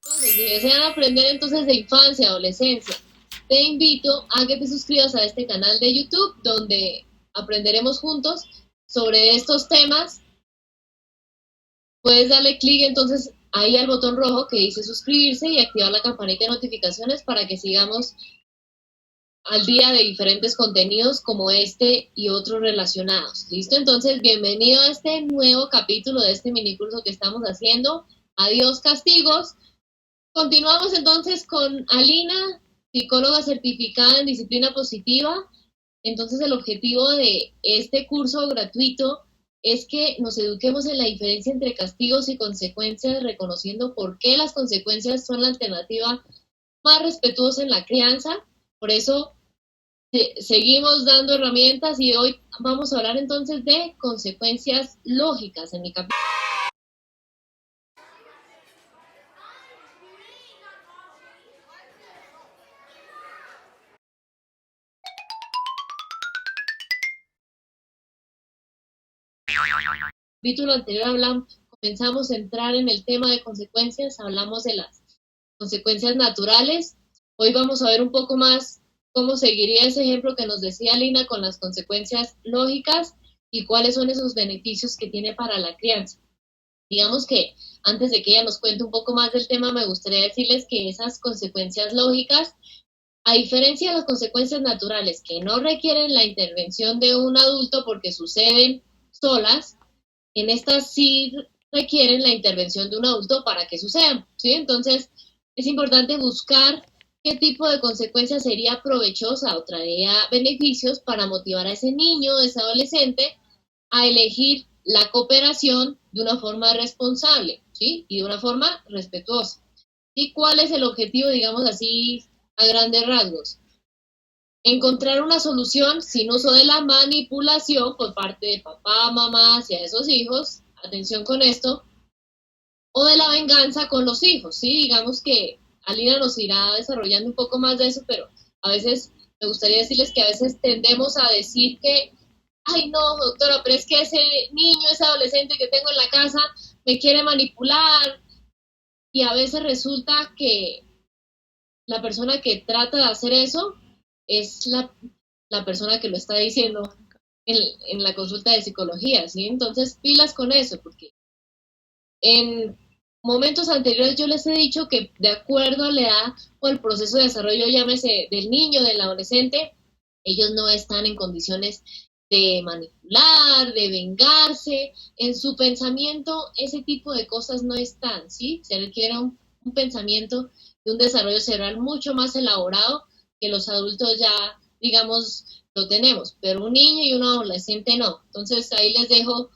Entonces, si desean aprender entonces de infancia, adolescencia, te invito a que te suscribas a este canal de YouTube donde aprenderemos juntos sobre estos temas. Puedes darle clic entonces ahí al botón rojo que dice suscribirse y activar la campanita de notificaciones para que sigamos al día de diferentes contenidos como este y otros relacionados. ¿Listo? Entonces, bienvenido a este nuevo capítulo de este mini curso que estamos haciendo. Adiós castigos. Continuamos entonces con Alina, psicóloga certificada en disciplina positiva. Entonces el objetivo de este curso gratuito es que nos eduquemos en la diferencia entre castigos y consecuencias, reconociendo por qué las consecuencias son la alternativa más respetuosa en la crianza. Por eso seguimos dando herramientas y hoy vamos a hablar entonces de consecuencias lógicas en mi capítulo. Capítulo anterior comenzamos a entrar en el tema de consecuencias, hablamos de las consecuencias naturales. Hoy vamos a ver un poco más cómo seguiría ese ejemplo que nos decía Lina con las consecuencias lógicas y cuáles son esos beneficios que tiene para la crianza. Digamos que antes de que ella nos cuente un poco más del tema, me gustaría decirles que esas consecuencias lógicas, a diferencia de las consecuencias naturales que no requieren la intervención de un adulto porque suceden solas, en estas sí requieren la intervención de un adulto para que sucedan, ¿sí? Entonces, es importante buscar qué tipo de consecuencia sería provechosa o traería beneficios para motivar a ese niño, ese adolescente, a elegir la cooperación de una forma responsable, ¿sí? Y de una forma respetuosa. ¿Y cuál es el objetivo, digamos así, a grandes rasgos? Encontrar una solución sin uso de la manipulación por parte de papá, mamá hacia esos hijos, atención con esto, o de la venganza con los hijos, ¿sí? Digamos que Alina nos irá desarrollando un poco más de eso, pero a veces me gustaría decirles que a veces tendemos a decir que, ay no, doctora, pero es que ese niño, ese adolescente que tengo en la casa me quiere manipular, y a veces resulta que la persona que trata de hacer eso es la persona que lo está diciendo en la consulta de psicología, ¿sí? Entonces, pilas con eso, porque en momentos anteriores yo les he dicho que de acuerdo a la edad o el proceso de desarrollo, llámese del niño, del adolescente, ellos no están en condiciones de manipular, de vengarse, en su pensamiento ese tipo de cosas no están, ¿sí? Se requiere un pensamiento de un desarrollo cerebral mucho más elaborado que los adultos ya, digamos, lo tenemos, pero un niño y un adolescente no. Entonces ahí les dejo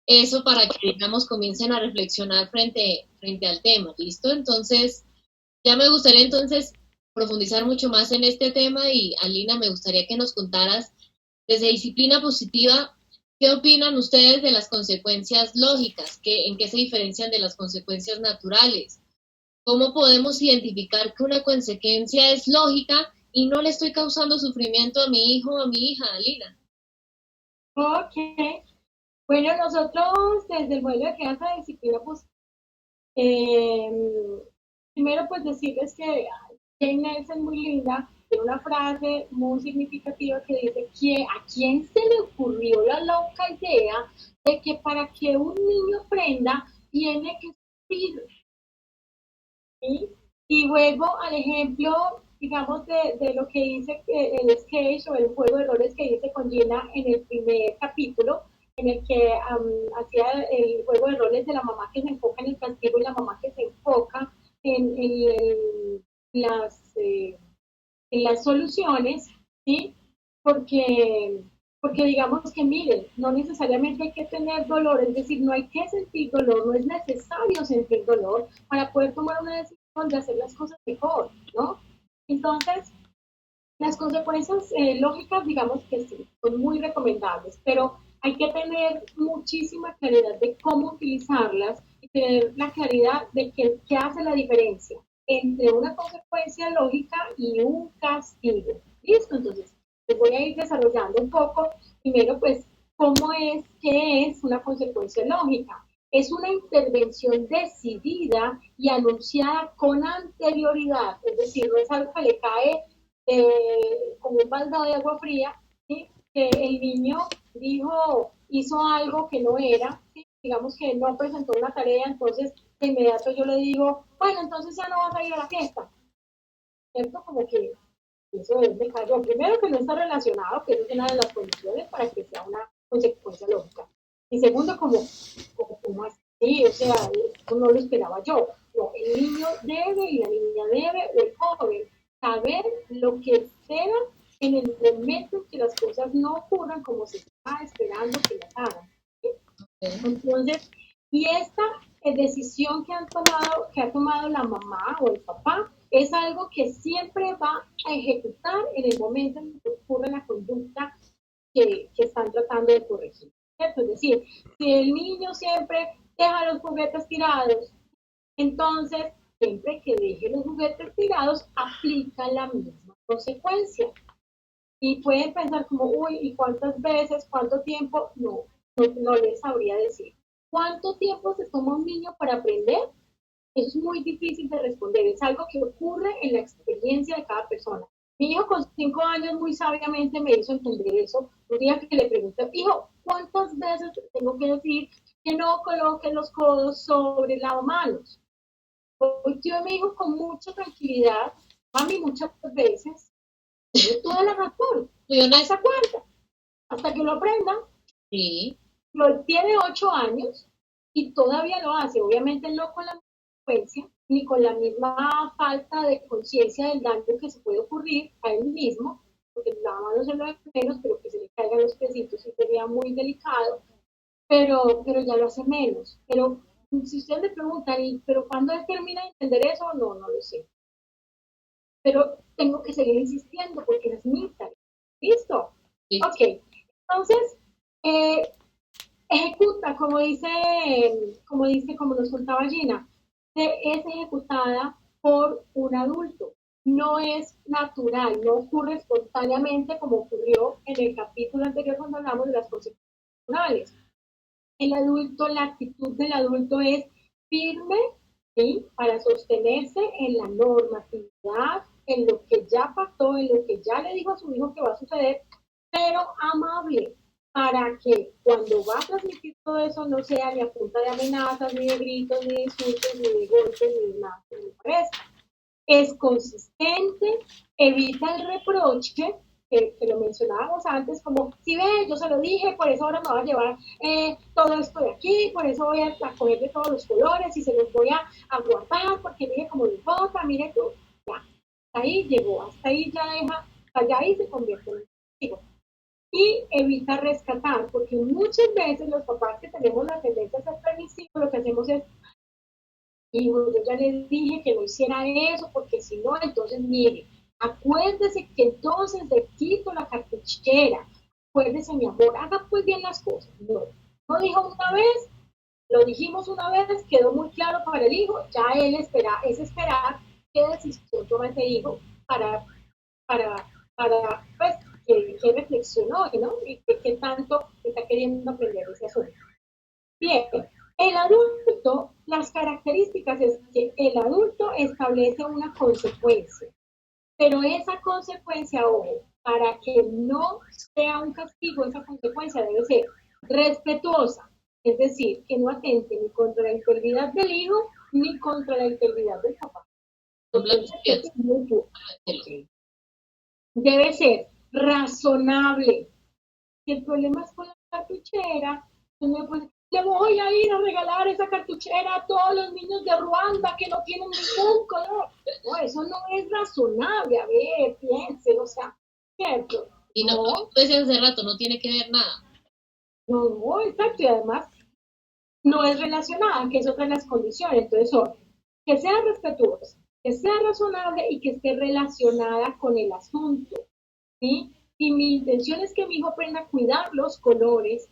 eso para que, digamos, comiencen a reflexionar frente al tema, ¿listo? Entonces, ya me gustaría entonces profundizar mucho más en este tema y Alina, me gustaría que nos contaras desde disciplina positiva, ¿qué opinan ustedes de las consecuencias lógicas? ¿En qué se diferencian de las consecuencias naturales? ¿Cómo podemos identificar que una consecuencia es lógica y no le estoy causando sufrimiento a mi hijo o a mi hija, Alina? Ok, bueno, nosotros desde el modelo de crianza de disciplina, pues, primero pues decirles que Jane Nelson, muy linda, tiene una frase muy significativa que dice que a quién se le ocurrió la loca idea de que para que un niño aprenda tiene que sufrir, ¿sí? Y vuelvo al ejemplo, digamos, de lo que dice el sketch o el juego de roles que dice con Gina en el primer capítulo, en el que hacía el juego de roles de la mamá que se enfoca en el castigo y la mamá que se enfoca en las, eh, en las soluciones, ¿sí? Porque, porque digamos que, miren, no necesariamente hay que tener dolor, es decir, no hay que sentir dolor, no es necesario sentir dolor para poder tomar una decisión de hacer las cosas mejor, ¿no? Entonces, las consecuencias lógicas, digamos que sí, son muy recomendables, pero hay que tener muchísima claridad de cómo utilizarlas y tener la claridad de qué hace la diferencia entre una consecuencia lógica y un castigo. ¿Listo? Entonces, les voy a ir desarrollando un poco. Primero, pues, ¿qué es una consecuencia lógica? es una intervención decidida y anunciada con anterioridad, es decir, no es algo que le cae como un baldado de agua fría, ¿sí? Que el niño hizo algo que no era, ¿sí? Digamos que no presentó una tarea, entonces de inmediato yo le digo, bueno, entonces ya no vas a ir a la fiesta, ¿cierto? Como que eso es de cayó. Primero que no está relacionado, que eso es una de las condiciones para que sea una consecuencia lógica. Y segundo, como así, o sea, eso no lo esperaba yo. No, el niño debe y la niña debe, o el joven, saber lo que espera en el momento en que las cosas no ocurran como se está esperando que las hagan. ¿Sí? Entonces, y esta decisión que ha tomado la mamá o el papá es algo que siempre va a ejecutar en el momento en que ocurre la conducta que están tratando de corregir. ¿Cierto? Es decir, si el niño siempre deja los juguetes tirados, entonces siempre que deje los juguetes tirados aplica la misma consecuencia. Y pueden pensar como, uy, ¿y cuántas veces, cuánto tiempo? No les sabría decir. ¿Cuánto tiempo se toma un niño para aprender? Es muy difícil de responder, es algo que ocurre en la experiencia de cada persona. Mi hijo con 5 años muy sabiamente me hizo entender eso. Un día que le pregunté, hijo, ¿cuántas veces tengo que decir que no coloque los codos sobre el lavamanos? Yo me dijo con mucha tranquilidad, mami, muchas veces, tiene toda la razón. ¿Hasta cuánto? Hasta que lo aprenda. Sí. Tiene 8 años y todavía lo hace, obviamente no con la misma frecuencia ni con la misma falta de conciencia del daño que se puede ocurrir a él mismo, porque la mano es lo de menos, pero que se le caigan los pesitos sí sería muy delicado, pero ya lo hace menos. Pero si ustedes me preguntan, ¿pero cuándo él termina de entender eso? No lo sé. Pero tengo que seguir insistiendo porque es mi tarea. ¿Listo? Sí. Ok. Entonces, ejecuta, como nos contaba Gina, es ejecutada por un adulto. No es natural, no ocurre espontáneamente como ocurrió en el capítulo anterior cuando hablamos de las consecuencias naturales. El adulto, la actitud del adulto es firme, ¿sí? Para sostenerse en la normatividad, en lo que ya pasó, en lo que ya le dijo a su hijo que va a suceder, pero amable, para que cuando va a transmitir todo eso no sea ni a punta de amenazas, ni de gritos, ni de insultos, ni de golpes, ni de nada que le parezca. Es consistente, evita el reproche, que lo mencionábamos antes, como, si ve, yo se lo dije, por eso ahora me voy a llevar todo esto de aquí, por eso voy a coger de todos los colores y se los voy a guardar, porque mire cómo les bota, mire tú, ya, hasta ahí llegó, hasta ahí ya deja, allá ahí se convierte en un testigo. Y evita rescatar, porque muchas veces los papás que tenemos la tendencia a ser permisivos, lo que hacemos es, y yo ya les dije que no hiciera eso, porque si no, entonces mire, acuérdese que entonces le quito la cartuchera. Acuérdese, mi amor, haga pues bien las cosas. No dijo una vez, lo dijimos una vez, quedó muy claro para el hijo, ya él es esperar qué decisión toma ese hijo para pues, que reflexionó, ¿no? Y que tanto está queriendo aprender ese asunto. Bien, el adulto, las características es que el adulto establece una consecuencia, pero esa consecuencia, ojo, para que no sea un castigo, esa consecuencia debe ser respetuosa, es decir, que no atente ni contra la integridad del hijo ni contra la integridad del papá. Debe ser razonable. Si el problema es con la cartuchera, pues, le voy a ir a regalar esa cartuchera a todos los niños de Ruanda que no tienen ningún color. No, eso no es razonable. A ver, piensen, o sea, ¿cierto? Y no, pues hace rato, no tiene que ver nada. No, exacto, y además no es relacionada, que es otra de las condiciones. Entonces, que sea respetuosa, que sea razonable y que esté relacionada con el asunto, ¿sí? Y mi intención es que mi hijo aprenda a cuidar los colores.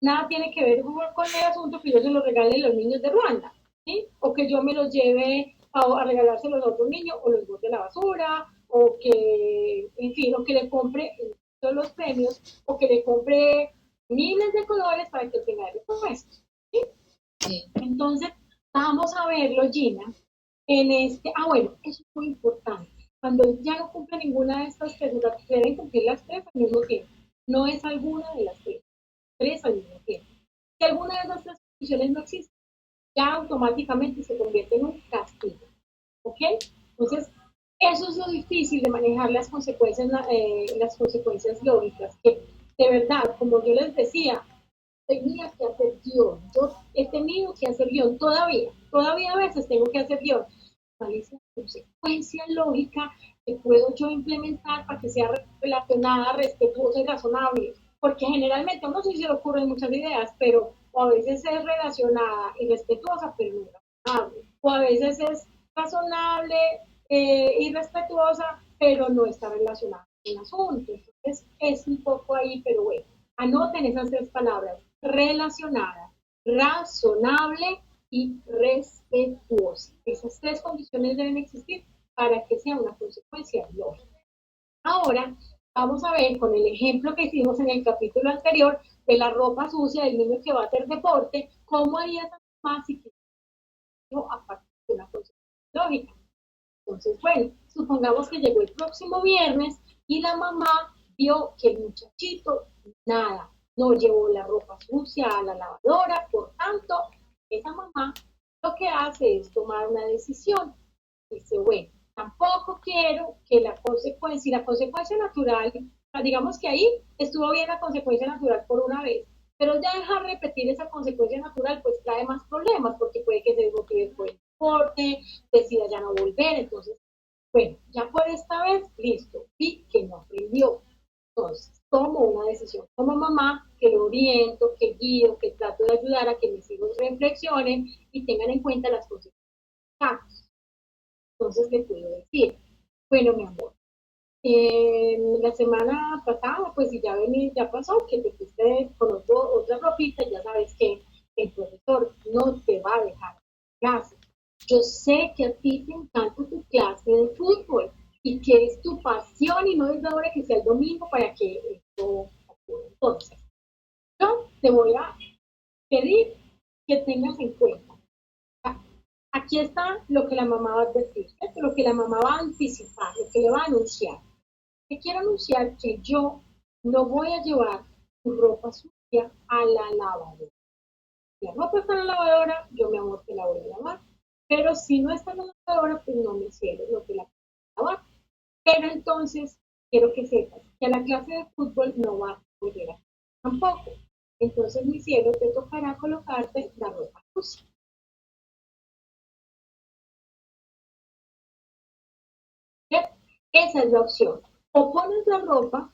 Nada tiene que ver con el asunto que yo se los regale a los niños de Ruanda, ¿sí? O que yo me los lleve a regalárselos a otro niño, o los bote a la basura, o que, en fin, o que le compre todos los premios, o que le compre miles de colores para que tenga respuestas, ¿sí? Sí. Entonces, vamos a verlo, Gina, en este, bueno, eso es muy importante. Cuando ya no cumple ninguna de estas tres, deben cumplir las tres al mismo tiempo. No es alguna de las tres al mismo tiempo. Si alguna de esas tres condiciones no existe, ya automáticamente se convierte en un castigo. ¿Ok? Entonces, eso es lo difícil de manejar las consecuencias lógicas, que de verdad, como yo les decía, tenía que hacer guión. Yo he tenido que hacer guión todavía a veces tengo que hacer guión. ¿Cuál es la consecuencia lógica que puedo yo implementar para que sea relacionada, respetuosa y razonable? Porque generalmente a uno sí se le ocurren muchas ideas, pero o a veces es relacionada y respetuosa, pero no razonable. O a veces es razonable y respetuosa, pero no está relacionada con el asunto. Entonces es un poco ahí, pero bueno, anoten esas tres palabras: relacionada, razonable y respetuosa. Esas tres condiciones deben existir para que sea una consecuencia lógica. Ahora vamos a ver con el ejemplo que hicimos en el capítulo anterior de la ropa sucia del niño que va a hacer deporte, cómo haría esa mamá si a partir de una consecuencia lógica. Entonces, bueno, supongamos que llegó el próximo viernes y la mamá vio que el muchachito nada, no llevó la ropa sucia a la lavadora, por tanto, esa mamá lo que hace es tomar una decisión. Dice, bueno, tampoco quiero que la consecuencia natural, digamos que ahí estuvo bien la consecuencia natural por una vez, pero ya dejar repetir esa consecuencia natural pues trae más problemas, porque puede que se desmotive por el deporte, decida ya no volver. Entonces, bueno, ya por esta vez, listo, vi que no aprendió. Entonces, tomo una decisión como mamá, que lo oriento, que guío, que trato de ayudar a que mis hijos reflexionen y tengan en cuenta las consecuencias. Entonces le puedo decir, bueno, mi amor, la semana pasada, pues si ya pasó, que te fuiste con otra ropita, ya sabes que el profesor no te va a dejar clase. Yo sé que a ti te encanta tu clase de fútbol y que es tu pasión y no es de ahora que sea el domingo para que esto ocurra. Entonces, yo te voy a pedir que tengas en cuenta. Aquí está lo que la mamá va a decir, lo que la mamá va a anticipar, lo que le va a anunciar. Te quiero anunciar que yo no voy a llevar tu ropa sucia a la lavadora. Si la ropa está en la lavadora, yo, mi amor, te la voy a lavar. Pero si no está en la lavadora, pues no, mi cielo, no te la voy a lavar. Pero entonces, quiero que sepas que a la clase de fútbol no va a volver a tampoco. Entonces, mi cielo, te tocará colocarte la ropa sucia. Esa es la opción. O pones la ropa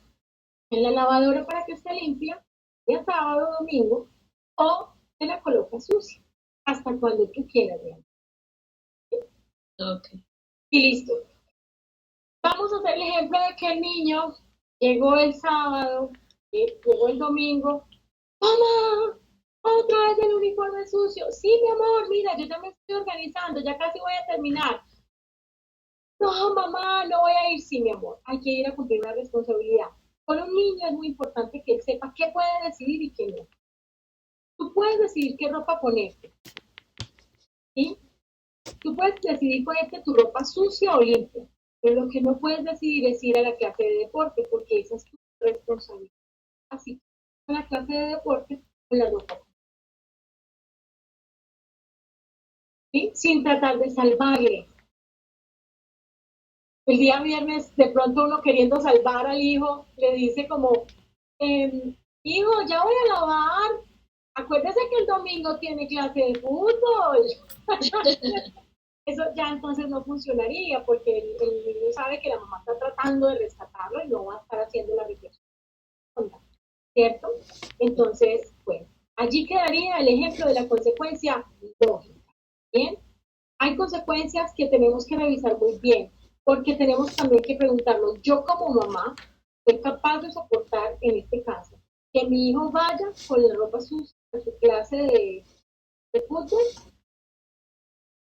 en la lavadora para que esté limpia, ya sábado o domingo, o te la colocas sucia, hasta cuando tú quieras. Okay. Y listo. Vamos a hacer el ejemplo de que el niño llegó el sábado, llegó el domingo. ¡Mamá! Otra vez el uniforme sucio. Sí, mi amor, mira, yo ya me estoy organizando, ya casi voy a terminar. No, mamá, no voy a ir. Sí, mi amor, hay que ir a cumplir una responsabilidad. Con un niño es muy importante que él sepa qué puede decidir y qué no. Tú puedes decidir qué ropa ponerte, ¿sí? Tú puedes decidir ponerte tu ropa sucia o limpia, pero lo que no puedes decidir es ir a la clase de deporte, porque esa es tu responsabilidad. Así que a la clase de deporte con la ropa, ¿sí? Sin tratar de salvarle. El día viernes, de pronto uno queriendo salvar al hijo, le dice como, hijo, ya voy a lavar. Acuérdese que el domingo tiene clase de fútbol. Eso ya entonces no funcionaría, porque el niño sabe que la mamá está tratando de rescatarlo y no va a estar haciendo la reflexión, ¿cierto? Entonces, bueno, allí quedaría el ejemplo de la consecuencia lógica. ¿Bien? Hay consecuencias que tenemos que revisar muy bien, porque tenemos también que preguntarnos, yo como mamá, ¿soy capaz de soportar en este caso que mi hijo vaya con la ropa sucia a su clase de fútbol?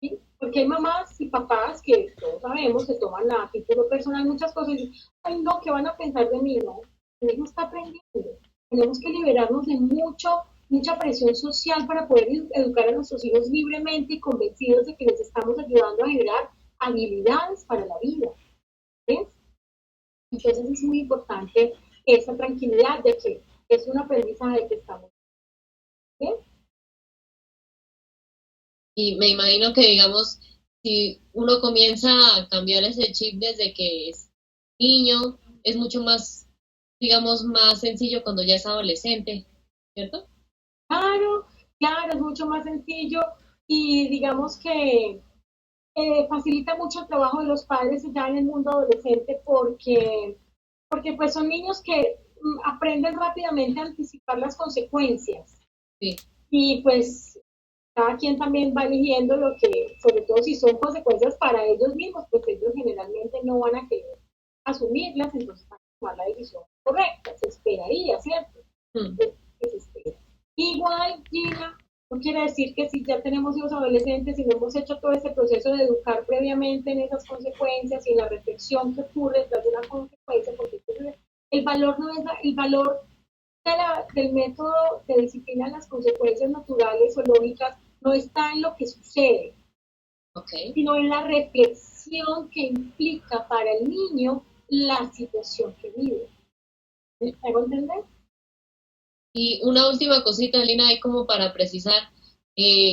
¿Sí? Porque hay mamás y papás que todos sabemos se toman a título personal muchas cosas y dicen, ay no, ¿qué van a pensar de mí? No, mi hijo está aprendiendo. Tenemos que liberarnos de mucho mucha presión social para poder educar a nuestros hijos libremente y convencidos de que les estamos ayudando a generar habilidades para la vida. ¿Ves? Entonces es muy importante esa tranquilidad de que es un aprendizaje que estamos. ¿Bien? Y me imagino que, digamos, si uno comienza a cambiar ese chip desde que es niño, es mucho más, digamos, más sencillo cuando ya es adolescente, ¿cierto? Claro, claro, es mucho más sencillo y digamos que facilita mucho el trabajo de los padres ya en el mundo adolescente porque pues son niños que aprenden rápidamente a anticipar las consecuencias. Sí. Y pues cada quien también va eligiendo lo que, sobre todo si son consecuencias para ellos mismos, pues ellos generalmente no van a querer asumirlas, entonces van a tomar la decisión correcta, se esperaría, ¿cierto? Que se espera. Igual, Gina, no quiere decir que si ya tenemos hijos adolescentes y no hemos hecho todo ese proceso de educar previamente en esas consecuencias y en la reflexión que ocurre tras de una consecuencia, porque el valor no es el valor del método de disciplina en las consecuencias naturales o lógicas no está en lo que sucede, sino en la reflexión que implica para el niño la situación que vive. ¿Me hago entender? Y una última cosita, Lina, ahí como para precisar,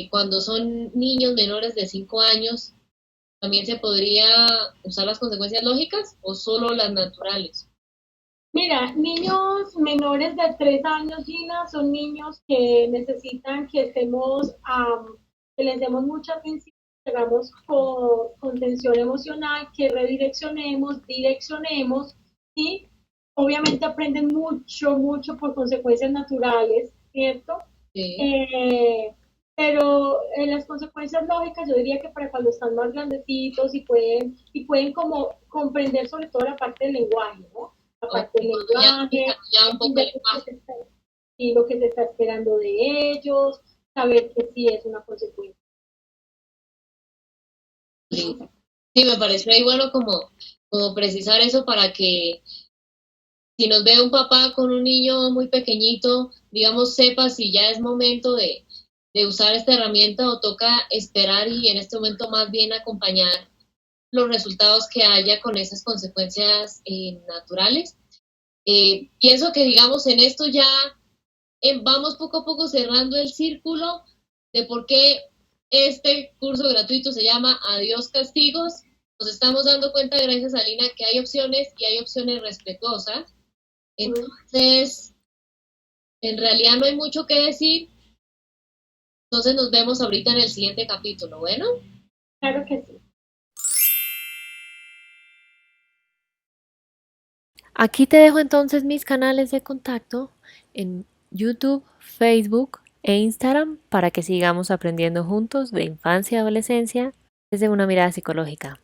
cuando son niños menores de 5 años, ¿también se podría usar las consecuencias lógicas o solo las naturales? Mira, niños menores de 3 años, Gina, son niños que necesitan que estemos, que les demos mucha atención, que hagamos contención emocional, que redireccionemos, direccionemos y obviamente aprenden mucho, mucho por consecuencias naturales, ¿cierto? Sí. Pero las consecuencias lógicas yo diría que para cuando están más grandecitos y pueden como comprender sobre todo la parte del lenguaje, ¿no? La parte del lenguaje, ya un poco el lenguaje. Y lo que se está esperando de ellos, saber que sí es una consecuencia. Sí, sí, me pareció ahí bueno como precisar eso para que si nos ve un papá con un niño muy pequeñito, digamos, sepa si ya es momento de usar esta herramienta o toca esperar y en este momento más bien acompañar los resultados que haya con esas consecuencias naturales. Pienso que, digamos, en esto ya vamos poco a poco cerrando el círculo de por qué este curso gratuito se llama Adiós Castigos. Nos estamos dando cuenta, gracias a Lina, que hay opciones y hay opciones respetuosas. Entonces, en realidad no hay mucho que decir. Entonces nos vemos ahorita en el siguiente capítulo. Bueno. Claro que sí. Aquí te dejo entonces mis canales de contacto en YouTube, Facebook e Instagram para que sigamos aprendiendo juntos de infancia y adolescencia desde una mirada psicológica.